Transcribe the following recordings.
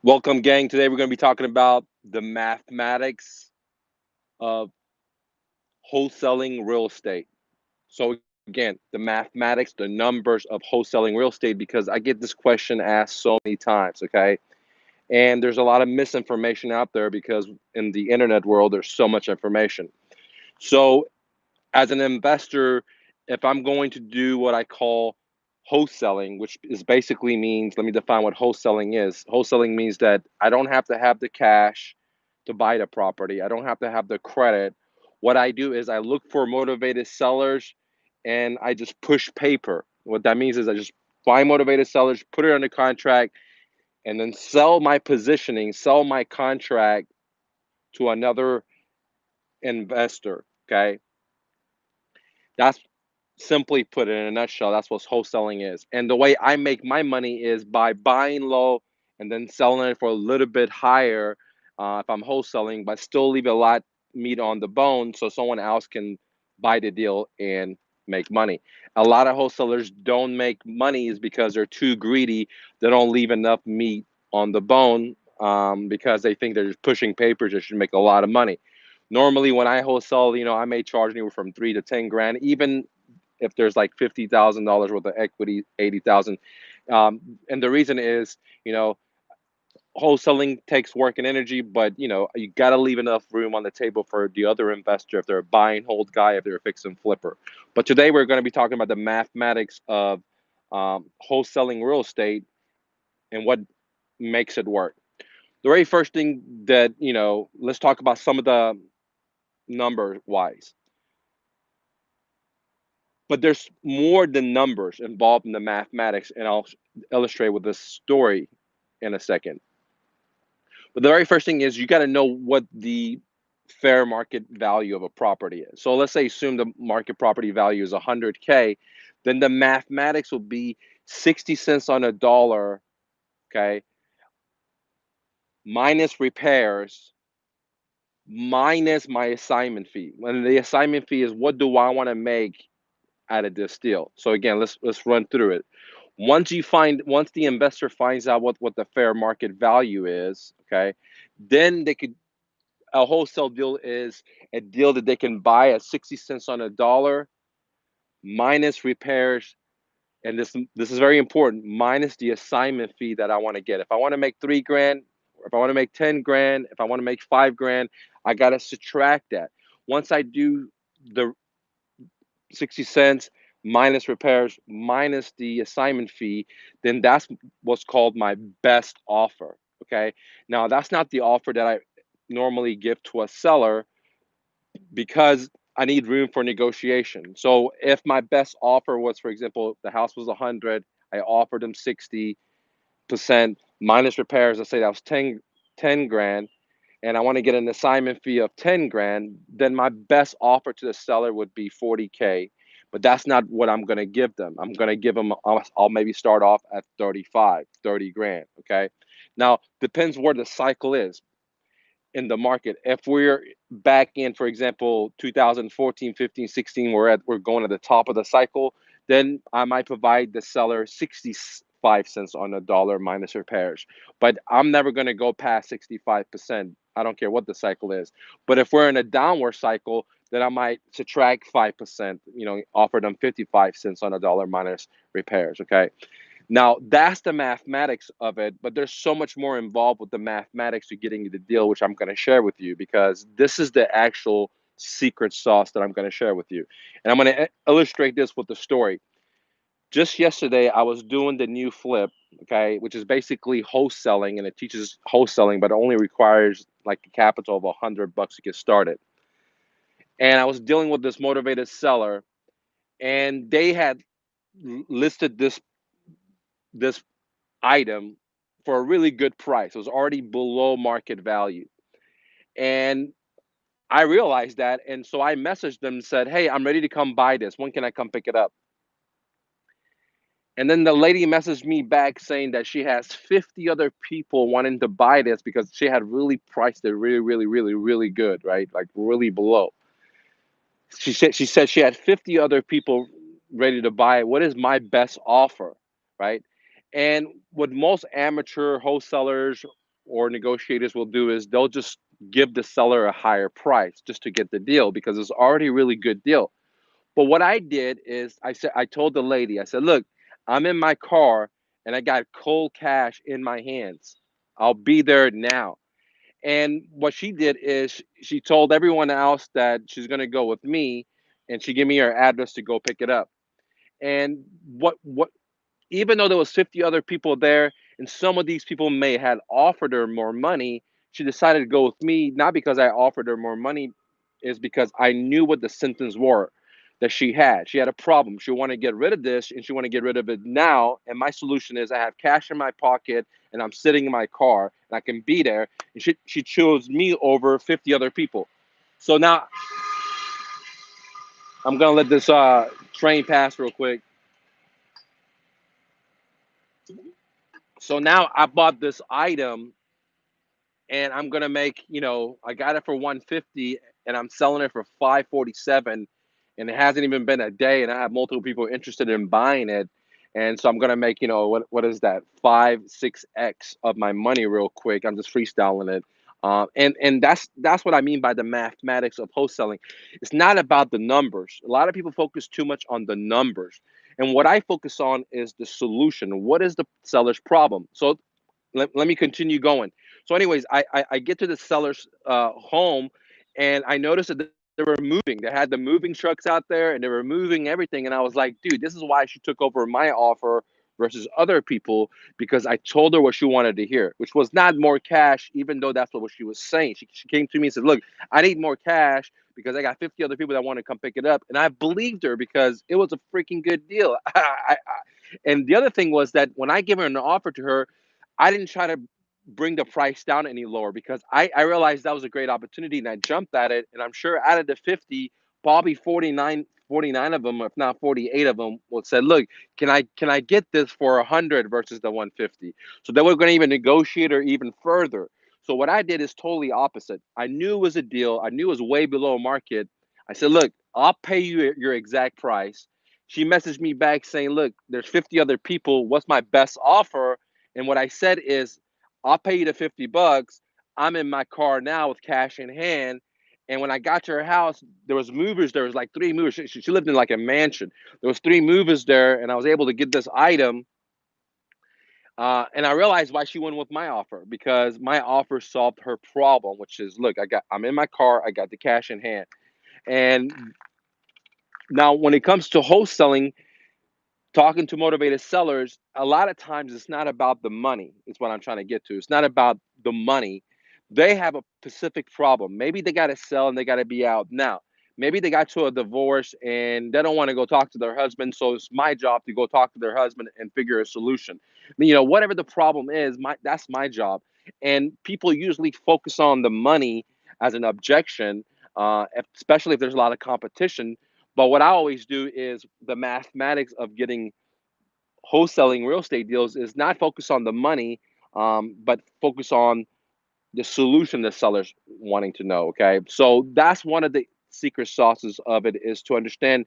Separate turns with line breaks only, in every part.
Welcome, gang. Today we're going to be talking about the mathematics of wholesaling real estate. So, again, the mathematics, the numbers of wholesaling real estate, because I get this question asked so many times, okay? And there's a lot of misinformation out there because in the internet world, there's so much information. So, as an investor, if I'm going to do what I call wholesaling, which is basically means, let me define what wholesaling is. Wholesaling means that I don't have to have the cash to buy the property. I don't have to have the credit. What I do is I look for motivated sellers and I just push paper. What that means is I just find motivated sellers, put it under contract, and then sell my positioning, sell my contract to another investor. Okay. That's simply put, in a nutshell, that's what wholesaling is. And the way I make my money is by buying low and then selling it for a little bit higher if I'm wholesaling, but still leave a lot meat on the bone so someone else can buy the deal and make money. A lot of wholesalers don't make money is because they're too greedy. They don't leave enough meat on the bone because they think they're just pushing papers. They should make a lot of money. Normally, when I wholesale, I may charge anywhere from 3 to 10 grand, even if there's like $50,000 worth of equity, 80,000. And the reason is, you know, wholesaling takes work and energy, but you got to leave enough room on the table for the other investor if they're a buy and hold guy, if they're a fix and flipper. But today we're going to be talking about the mathematics of wholesaling real estate and what makes it work. The very first thing that, let's talk about some of the number wise. But there's more than numbers involved in the mathematics, and I'll illustrate with this story in a second. But the very first thing is you got to know what the fair market value of a property is. So let's say assume the market property value is 100K, then the mathematics will be 60 cents on a dollar, okay, minus repairs, minus my assignment fee. And the assignment fee is what do I want to make out of this deal. So again, let's run through it. Once the investor finds out what the fair market value is, okay, then they could a wholesale deal is a deal that they can buy at 60 cents on a dollar minus repairs, and this is very important, minus the assignment fee that I want to get. If I want to make 3 grand, or if I want to make 10 grand, if I want to make 5 grand, I got to subtract that. Once I do the 60 cents minus repairs minus the assignment fee, then that's what's called my best offer. Okay. Now, that's not the offer that I normally give to a seller because I need room for negotiation. So if my best offer was, for example, the house was 100, I offered them 60% minus repairs. Let's say that was 10 grand, and I want to get an assignment fee of 10 grand, then my best offer to the seller would be 40K. But that's not what I'm going to give them. I'm going to give them, I'll maybe start off at 35, 30 grand. Okay. Now, depends where the cycle is in the market. If we're back in, for example, 2014, 15, 16, we're going at the top of the cycle, then I might provide the seller 65 cents on a dollar minus repairs. But I'm never going to go past 65%. I don't care what the cycle is. But if we're in a downward cycle, then I might subtract 5%, offer them 55 cents on a dollar minus repairs. Okay. Now, that's the mathematics of it, but there's so much more involved with the mathematics to getting you the deal, which I'm going to share with you because this is the actual secret sauce that I'm going to share with you. And I'm going to illustrate this with the story. Just yesterday, I was doing the new flip, okay, which is basically wholesaling, and it teaches wholesaling, but it only requires like a capital of $100 to get started. And I was dealing with this motivated seller, and they had listed this item for a really good price. It was already below market value. And I realized that. And so I messaged them and said, hey, I'm ready to come buy this. When can I come pick it up? And then the lady messaged me back saying that she has 50 other people wanting to buy this because she had really priced it really, really, really, really good, right? Like really below. She said she had 50 other people ready to buy it. What is my best offer, right? And with most amateur wholesalers or negotiators will do is they'll just give the seller a higher price just to get the deal because it's already a really good deal. But what I did is I told the lady, I said, "Look, I'm in my car and I got cold cash in my hands. I'll be there now." And what she did is she told everyone else that she's going to go with me, and she gave me her address to go pick it up. And what even though there was 50 other people there and some of these people may had offered her more money, she decided to go with me, not because I offered her more money, is because I knew what the symptoms were that she had. She had a problem. She wanted to get rid of this and she wanted to get rid of it now. And my solution is I have cash in my pocket and I'm sitting in my car and I can be there. And she chose me over 50 other people. So now I'm gonna let this train pass real quick. So now I bought this item and I'm gonna make, I got it for 150 and I'm selling it for 547, and it hasn't even been a day, and I have multiple people interested in buying it, and so I'm gonna make, what is that, 5 6x of my money real quick. I'm just freestyling it. And that's what I mean by the mathematics of wholesaling. It's not about the numbers. A lot of people focus too much on the numbers, and what I focus on is the solution. What is the seller's problem? So let me continue going. So, anyways, I get to the seller's home, and I noticed that they were moving. They had the moving trucks out there, and they were moving everything. And I was like, dude, this is why she took over my offer versus other people, because I told her what she wanted to hear, which was not more cash, even though that's what she was saying. She came to me and said, look, I need more cash because I got 50 other people that want to come pick it up. And I believed her because it was a freaking good deal. And the other thing was that when I gave her an offer to her, I didn't try to bring the price down any lower because I realized that was a great opportunity and I jumped at it. And I'm sure out of the 50, probably 49 of them, if not 48 of them, will say, look, can I get this for 100 versus the 150? So then we're going to even negotiate or even further. So what I did is totally opposite. I knew it was a deal. I knew it was way below market. I said, look, I'll pay you your exact price. She messaged me back saying, look, there's 50 other people. What's my best offer? And what I said is, I'll pay you the 50 bucks. I'm in my car now with cash in hand. And when I got to her house, there was movers. There was like three movers. She lived in like a mansion. There was three movers there, and I was able to get this item. And I realized why she went with my offer, because my offer solved her problem, which is, look, I'm in my car. I got the cash in hand. And now when it comes to wholesaling, talking to motivated sellers, a lot of times it's not about the money. It's what I'm trying to get to. It's not about the money. They have a specific problem. Maybe they got to sell and they got to be out now. Maybe they got to a divorce and they don't want to go talk to their husband. So it's my job to go talk to their husband and figure a solution. I mean, whatever the problem is, that's my job. And people usually focus on the money as an objection, especially if there's a lot of competition. But what I always do is the mathematics of getting wholesaling real estate deals is not focus on the money, but focus on the solution the seller's wanting to know. Okay, so that's one of the secret sauces of it, is to understand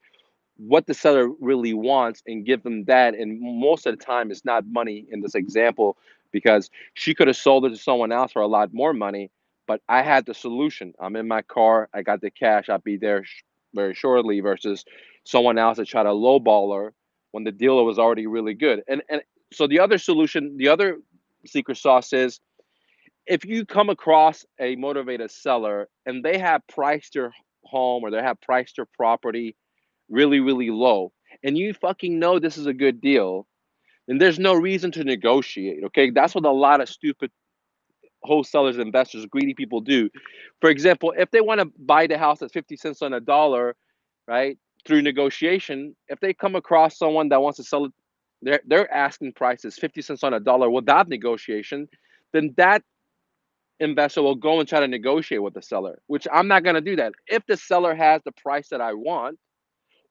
what the seller really wants and give them that. And most of the time, it's not money in this example, because she could have sold it to someone else for a lot more money. But I had the solution. I'm in my car. I got the cash. I'll be there very shortly. Versus someone else that tried to lowball her when the dealer was already really good. And so the other solution, the other secret sauce is, if you come across a motivated seller and they have priced their home or they have priced their property really, really low, and you fucking know this is a good deal, then there's no reason to negotiate. Okay. That's what a lot of stupid wholesalers, investors, greedy people do. For example, if they want to buy the house at 50 cents on a dollar, right, through negotiation, if they come across someone that wants to sell it, their asking price is 50 cents on a dollar without negotiation, then that investor will go and try to negotiate with the seller, which I'm not going to do that. If the seller has the price that I want,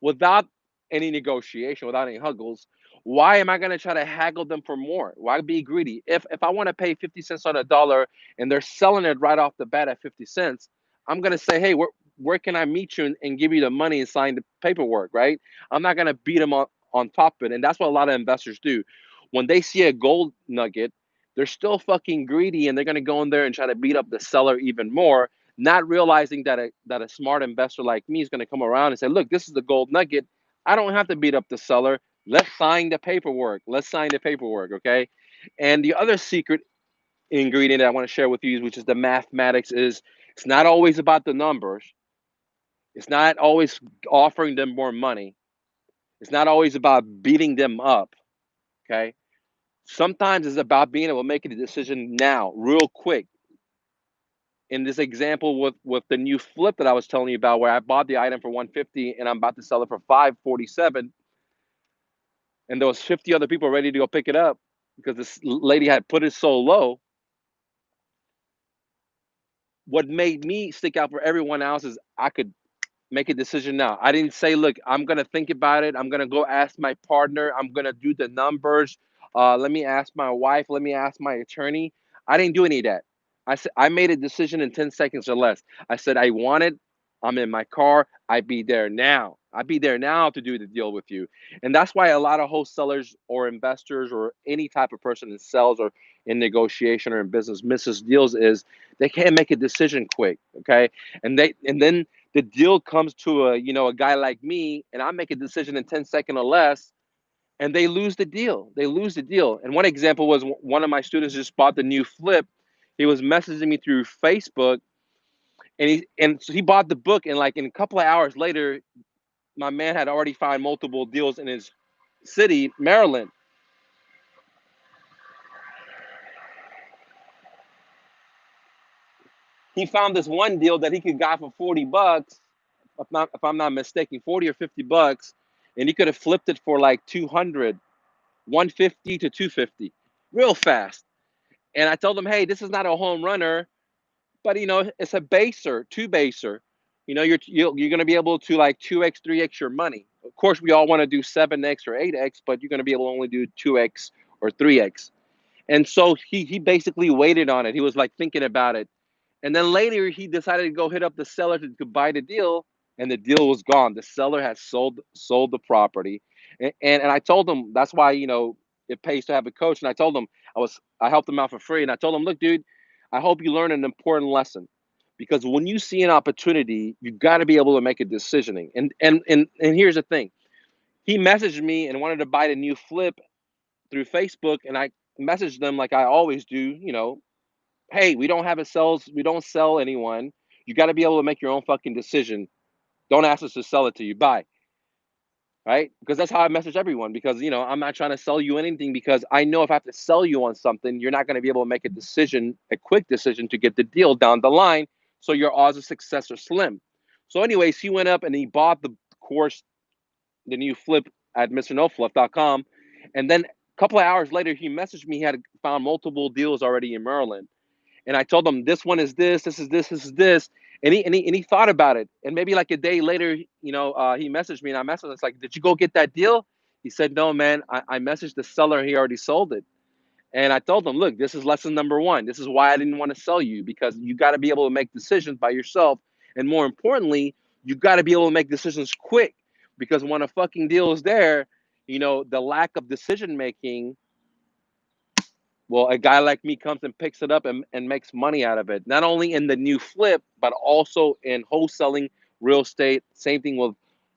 without any negotiation, without any huggles, why am I going to try to haggle them for more? Why be greedy? If I want to pay 50 cents on a dollar and they're selling it right off the bat at 50 cents, I'm going to say, hey, where can I meet you and give you the money and sign the paperwork, right? I'm not going to beat them on top of it. And that's what a lot of investors do. When they see a gold nugget, they're still fucking greedy and they're going to go in there and try to beat up the seller even more, not realizing that a smart investor like me is going to come around and say, look, this is the gold nugget. I don't have to beat up the seller. Let's sign the paperwork. Let's sign the paperwork. Okay. And the other secret ingredient that I want to share with you, which is the mathematics, is it's not always about the numbers. It's not always offering them more money. It's not always about beating them up. Okay. Sometimes it's about being able to make a decision now, real quick. In this example with the new flip that I was telling you about, where I bought the item for 150 and I'm about to sell it for 547, and there was 50 other people ready to go pick it up because this lady had put it so low. What made me stick out for everyone else is I could make a decision now. I didn't say, look, I'm going to think about it. I'm going to go ask my partner. I'm going to do the numbers. Let me ask my wife. Let me ask my attorney. I didn't do any of that. I said, I made a decision in 10 seconds or less. I said, I want it. I'm in my car. I'd be there now. I'd be there now to do the deal with you. And that's why a lot of wholesalers or investors or any type of person in sales or in negotiation or in business misses deals is they can't make a decision quick. Okay. And then the deal comes to a guy like me, and I make a decision in 10 seconds or less, and they lose the deal. They lose the deal. And one example was one of my students just bought the new flip. He was messaging me through Facebook, and so he bought the book, and like in a couple of hours later, my man had already found multiple deals in his city, Maryland. He found this one deal that he could got for 40 bucks, if I'm not mistaken, 40 or 50 bucks, and he could have flipped it for like 200, 150 to 250 real fast. And I told him, hey, this is not a home runner, but it's a baser, two baser. You're going to be able to like 2x, 3x your money. Of course, we all want to do 7x or 8x, but you're going to be able to only do 2x or 3x. And so he basically waited on it. He was like thinking about it. And then later he decided to go hit up the seller to buy the deal, and the deal was gone. The seller had sold the property, and I told him that's why it pays to have a coach. And I told him I helped him out for free, and I told him, look, dude, I hope you learn an important lesson, because when you see an opportunity, you got to be able to make a decisioning. And here's the thing: he messaged me and wanted to buy the new flip through Facebook, and I messaged them like I always do, hey, we don't sell anyone. You got to be able to make your own fucking decision. Don't ask us to sell it to you. Bye. Right? Because that's how I message everyone. Because I'm not trying to sell you anything, because I know if I have to sell you on something, you're not going to be able to make a decision, a quick decision to get the deal down the line. So your odds of success are slim. So, anyways, he went up and he bought the course, the new flip at mrnofluff.com. And then a couple of hours later, he messaged me. He had found multiple deals already in Maryland. And I told him, this one is this is this is this. And he thought about it. And maybe like a day later, he messaged me, and I messaged him. It's like, did you go get that deal? He said, no, man, I messaged the seller. He already sold it. And I told him, look, this is lesson number one. This is why I didn't want to sell you, because you got to be able to make decisions by yourself. And more importantly, you got to be able to make decisions quick, because when a fucking deal is there, the lack of decision making, well, a guy like me comes and picks it up and makes money out of it. Not only in the new flip, but also in wholesaling real estate. Same thing with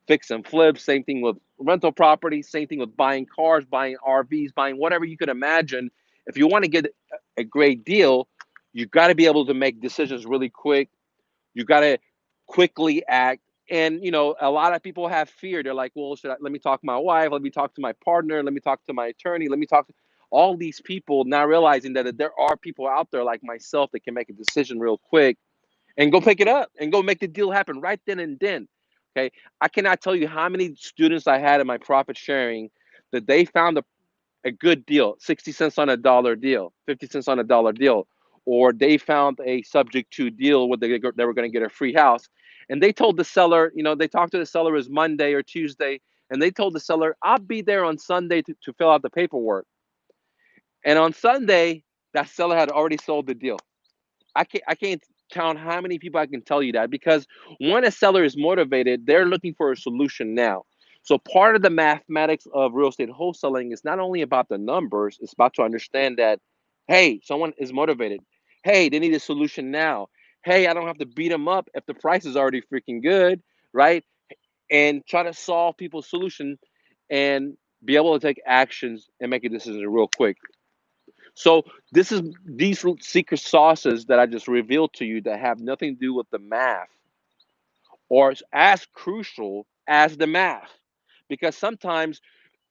fix and flip. Same thing with rental property. Same thing with buying cars, buying RVs, buying whatever you could imagine. If you want to get a great deal, you got to be able to make decisions really quick. You got to quickly act. And a lot of people have fear. They're like, well, let me talk to my wife, let me talk to my partner, let me talk to my attorney, let me talk to all these people, not realizing that there are people out there like myself that can make a decision real quick and go pick it up and go make the deal happen right then and then. Okay. I cannot tell you how many students I had in my profit sharing that they found a good deal, 60 cents on a dollar deal, 50 cents on a dollar deal, or they found a subject to deal where they were going to get a free house. And they told the seller, they talked to the seller as Monday or Tuesday, and they told the seller, I'll be there on Sunday to fill out the paperwork. And on Sunday, that seller had already sold the deal. I can't count how many people I can tell you that, because when a seller is motivated, they're looking for a solution now. So part of the mathematics of real estate wholesaling is not only about the numbers, it's about to understand that Hey, someone is motivated. Hey, they need a solution now. Hey, I don't have to beat them up if the price is already freaking good, right? And try to solve people's solution and be able to take actions and make a decision real quick. So this is these secret sauces that I just revealed to you that have nothing to do with the math or as crucial as the math. Because sometimes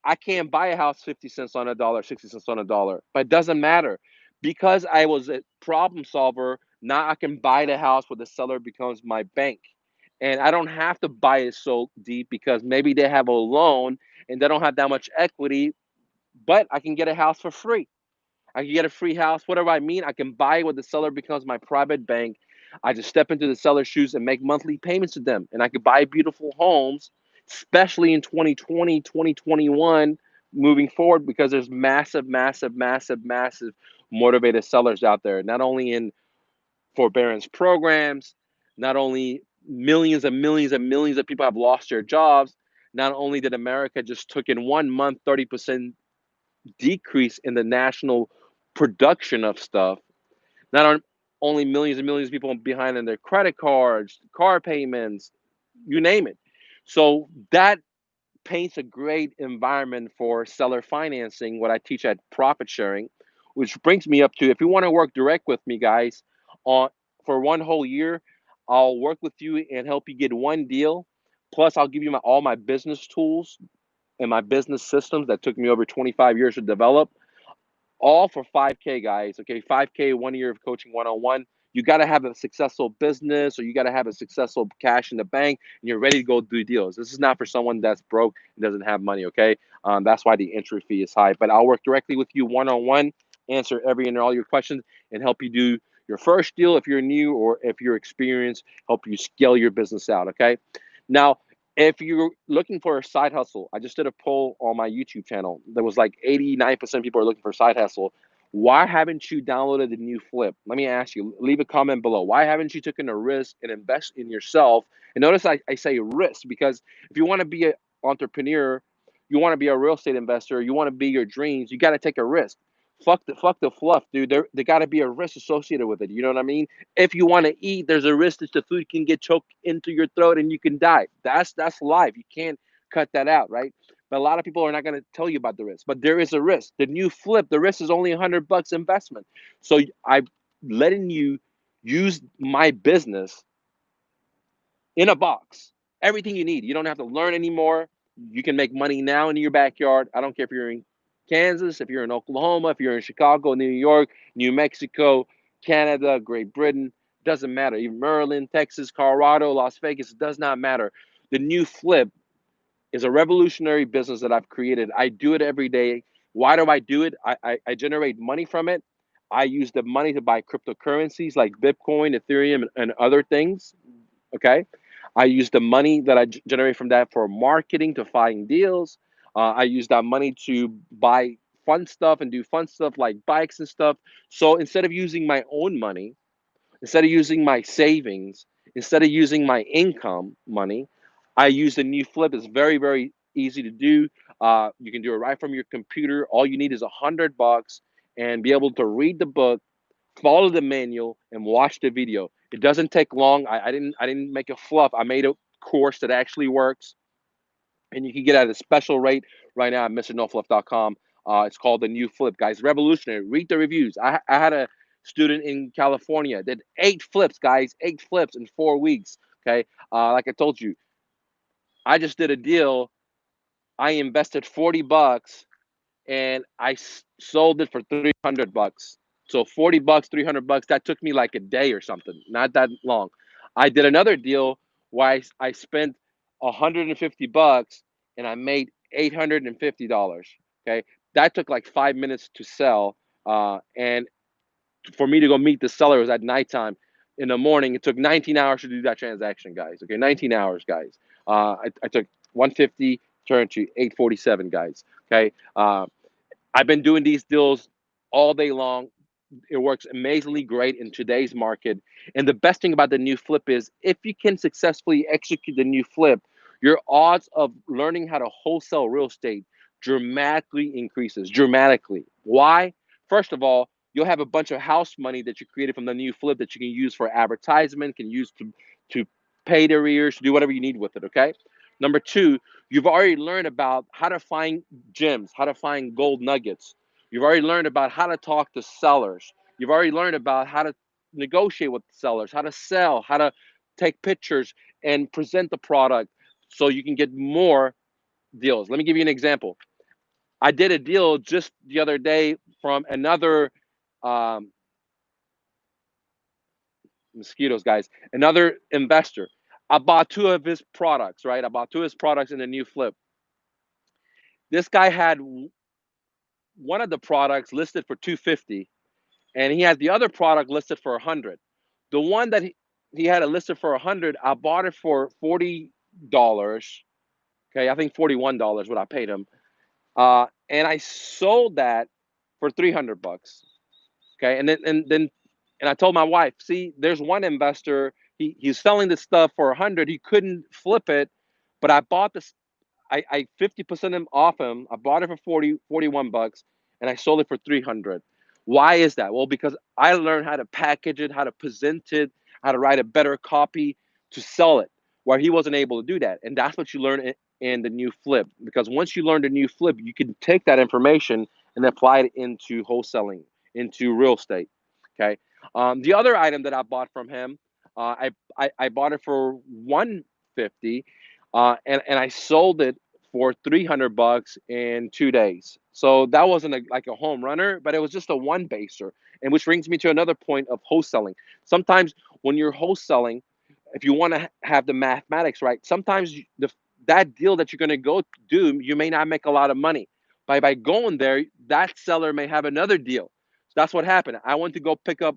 I can't buy a house 50 cents on a dollar, 60 cents on a dollar, but it doesn't matter. Because I was a problem solver, now I can buy the house where the seller becomes my bank. And I don't have to buy it so deep because maybe they have a loan and they don't have that much equity, but I can get a house for free. I can get a free house, whatever I mean. I can buy where the seller becomes my private bank. I just step into the seller's shoes and make monthly payments to them. And I could buy beautiful homes, especially in 2020, 2021, moving forward, because there's massive, massive, massive, massive motivated sellers out there, not only in forbearance programs, not only millions and millions and millions of people have lost their jobs. Not only did America just took in 1 month 30% decrease in the national production of stuff. Not on, only millions and millions of people behind in their credit cards, car payments, you name it. So that paints a great environment for seller financing, what I teach at profit sharing, which brings me up to if you want to work direct with me, guys, on for one whole year, I'll work with you and help you get one deal. Plus, I'll give you all my business tools and my business systems that took me over 25 years to develop all for 5K, guys. Okay, 5K, 1 year of coaching one on one. You got to have a successful business or you got to have a successful cash in the bank and you're ready to go do deals. This is not for someone that's broke and doesn't have money. Okay, that's why the entry fee is high. But I'll work directly with you one on one, answer every and all your questions, and help you do your first deal if you're new or if you're experienced, help you scale your business out. Okay, now if you're looking for a side hustle, I just did a poll on my YouTube channel. There was like 89% people are looking for a side hustle. Why haven't you downloaded the new Flip? Let me ask you, leave a comment below. Why haven't you taken a risk and invest in yourself? And notice I say risk because if you want to be an entrepreneur, you want to be a real estate investor, you want to be your dreams, you got to take a risk. Fuck the fluff, dude. There got to be a risk associated with it. You know what I mean? If you want to eat, there's a risk that the food can get choked into your throat and you can die. That's life. You can't cut that out, right? But a lot of people are not going to tell you about the risk. But there is a risk. The new Flip, the risk is only $100 investment. So I'm letting you use my business in a box. Everything you need. You don't have to learn anymore. You can make money now in your backyard. I don't care if you're in Kansas, if you're in Oklahoma, if you're in Chicago, New York, New Mexico, Canada, Great Britain. Doesn't matter. Even Maryland, Texas, Colorado, Las Vegas, it does not matter. The new Flip is a revolutionary business that I've created. I do it every day. Why do I do it? I generate money from it. I use the money to buy cryptocurrencies like Bitcoin, Ethereum, and other things. Okay. I use the money that I generate from that for marketing to find deals. I use that money to buy fun stuff and do fun stuff like bikes and stuff. So instead of using my own money, instead of using my savings, instead of using my income money, I use the new Flip. It's very, very easy to do. You can do it right from your computer. All you need is $100 and be able to read the book, follow the manual, and watch the video. It doesn't take long. I didn't make a fluff. I made a course that actually works, and you can get at a special rate right now at mrnofluff.com. It's called the New Flip, guys. Revolutionary. Read the reviews. I had a student in California did 8 flips, guys. 8 flips in 4 weeks. Okay, like I told you, I just did a deal. I invested $40 and I sold it for $300. So $40, $300. That took me like a day or something, not that long. I did another deal where I spent $150 and I made $850. Okay, that took like 5 minutes to sell, and for me to go meet the seller was at nighttime. In the morning, it took 19 hours to do that transaction, guys. Okay, 19 hours, guys. I took 150 turned to 847, guys. Okay, I've been doing these deals all day long. It works amazingly great in today's market. And the best thing about the new Flip is if you can successfully execute the new Flip, your odds of learning how to wholesale real estate dramatically increases. Dramatically. Why? First of all, you'll have a bunch of house money that you created from the new flip that you can use for advertisement, can use to pay the arrears, to do whatever you need with it. Okay. Number two, you've already learned about how to find gems, how to find gold nuggets. You've already learned about how to talk to sellers. You've already learned about how to negotiate with sellers, how to sell, how to take pictures and present the product so you can get more deals. Let me give you an example. I did a deal just the other day from another um, mosquitoes, guys, another investor. I bought two of his products, right? I bought two of his products in a new flip. This guy had one of the products listed for 250, and he had the other product listed for 100. The one that he had it listed for 100, I bought it for $40. Okay, I think $41 what I paid him, and I sold that for 300 bucks. Okay, and I told my wife, see, there's one investor. He's selling this stuff for 100. He couldn't flip it, but I bought this. I 50% him off him. I bought it for 41 bucks, and I sold it for 300. Why is that? Well, because I learned how to package it, how to present it, how to write a better copy to sell it, where he wasn't able to do that. And that's what you learn in the new flip. Because once you learn the new flip, you can take that information and apply it into wholesaling, into real estate. Okay. The other item that I bought from him, I bought it for 150, and I sold it for 300 bucks in 2 days. So that wasn't like a home runner, but it was just a one baser. And which brings me to another point of wholesaling. Sometimes when you're wholesaling, if you want to have the mathematics right, sometimes that deal that you're going to go do, you may not make a lot of money. By going there, that seller may have another deal. So that's what happened. I went to go pick up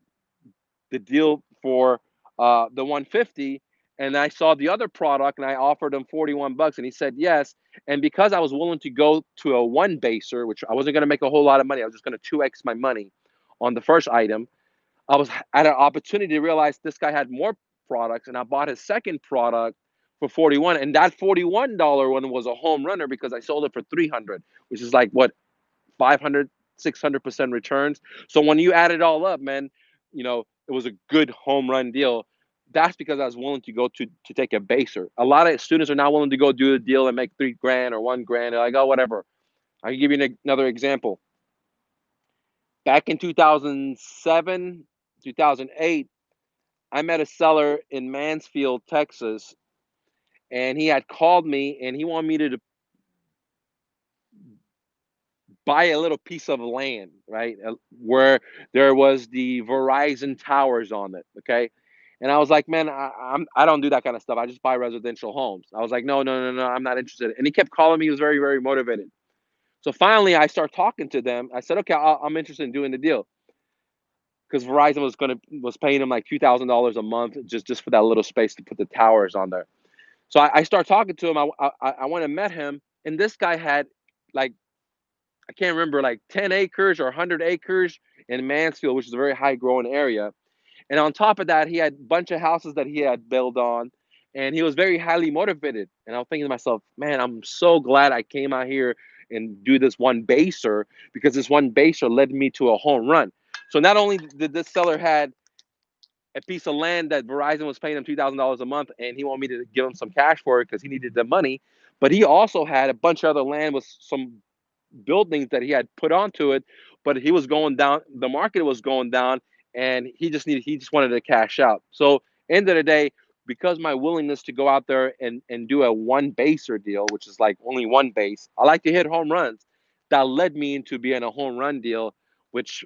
the deal for the 150, and I saw the other product and I offered him 41 bucks and he said yes. And because I was willing to go to a one baser, which I wasn't going to make a whole lot of money, I was just going to 2x my money on the first item. I had an opportunity to realize this guy had more products, and I bought his second product for 41, and that $41 one was a home runner because I sold it for 300, which is like what, 500, 600% returns. So when you add it all up, man, it was a good home run deal. That's because I was willing to go to take a baser. A lot of students are not willing to go do a deal and make 3 grand or 1 grand. They're like, oh, whatever. I can give you another example. Back in 2007, 2008, I met a seller in Mansfield, Texas, and he had called me and he wanted me to buy a little piece of land, right? Where there was the Verizon towers on it. Okay. And I was like, man, I don't do that kind of stuff. I just buy residential homes. I was like, no, no, no, no, I'm not interested. And he kept calling me. He was very, very motivated. So finally, I start talking to them. I said, okay, I'm interested in doing the deal because Verizon was paying him like $2,000 a month just for that little space to put the towers on there. So I start talking to him. I went and met him, and this guy had like, I can't remember, like 10 acres or 100 acres in Mansfield, which is a very high growing area. And on top of that, he had a bunch of houses that he had built on, and he was very highly motivated. And I was thinking to myself, man, I'm so glad I came out here and do this one baser, because this one baser led me to a home run. So not only did this seller had a piece of land that Verizon was paying him $2,000 a month, and he wanted me to give him some cash for it because he needed the money, but he also had a bunch of other land with some buildings that he had put onto it, but he was going down. The market was going down, and he just wanted to cash out. So end of the day, because my willingness to go out there and do a one baser deal, which is like only one base, I like to hit home runs. That led me into being a home run deal, which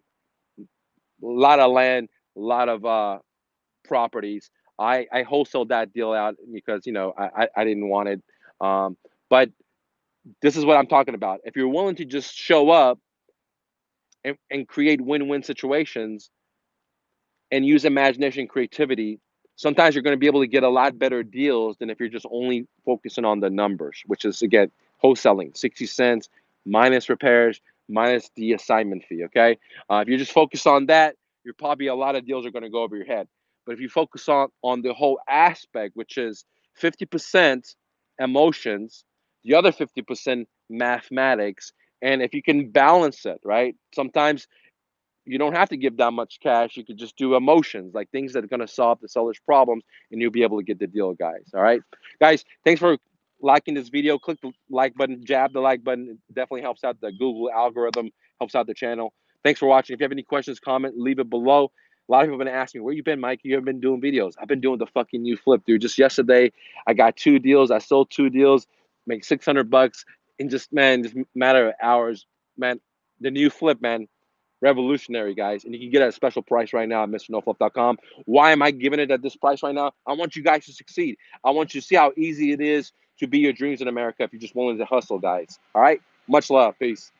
a lot of land, a lot of properties. I wholesaled that deal out because I didn't want it. But this is what I'm talking about. If you're willing to just show up and create win-win situations and use imagination and creativity, sometimes you're going to be able to get a lot better deals than if you're just only focusing on the numbers, which is, again, wholesaling, 60 cents minus repairs, minus the assignment fee. Okay. If you just focus on that, you're probably, a lot of deals are going to go over your head. But if you focus on the whole aspect, which is 50% emotions, the other 50% mathematics, and if you can balance it, right? Sometimes you don't have to give that much cash. You could just do emotions, like things that are going to solve the seller's problems, and you'll be able to get the deal, guys. All right, guys, thanks for liking this video. Click the like button, jab the like button. It definitely helps out the Google algorithm, helps out the channel. Thanks for watching. If you have any questions, comment, leave it below. A lot of people have been asking, where you been, Mike? You haven't been doing videos. I've been doing the fucking new flip, dude. Just yesterday, I got 2 deals. I sold 2 deals, make $600 in just, man, just matter of hours, man. The new flip, man, revolutionary, guys. And you can get it at a special price right now at MrNoFluff.com. Why am I giving it at this price right now? I want you guys to succeed. I want you to see how easy it is to be your dreams in America if you're just willing to hustle, guys. All right? Much love. Peace.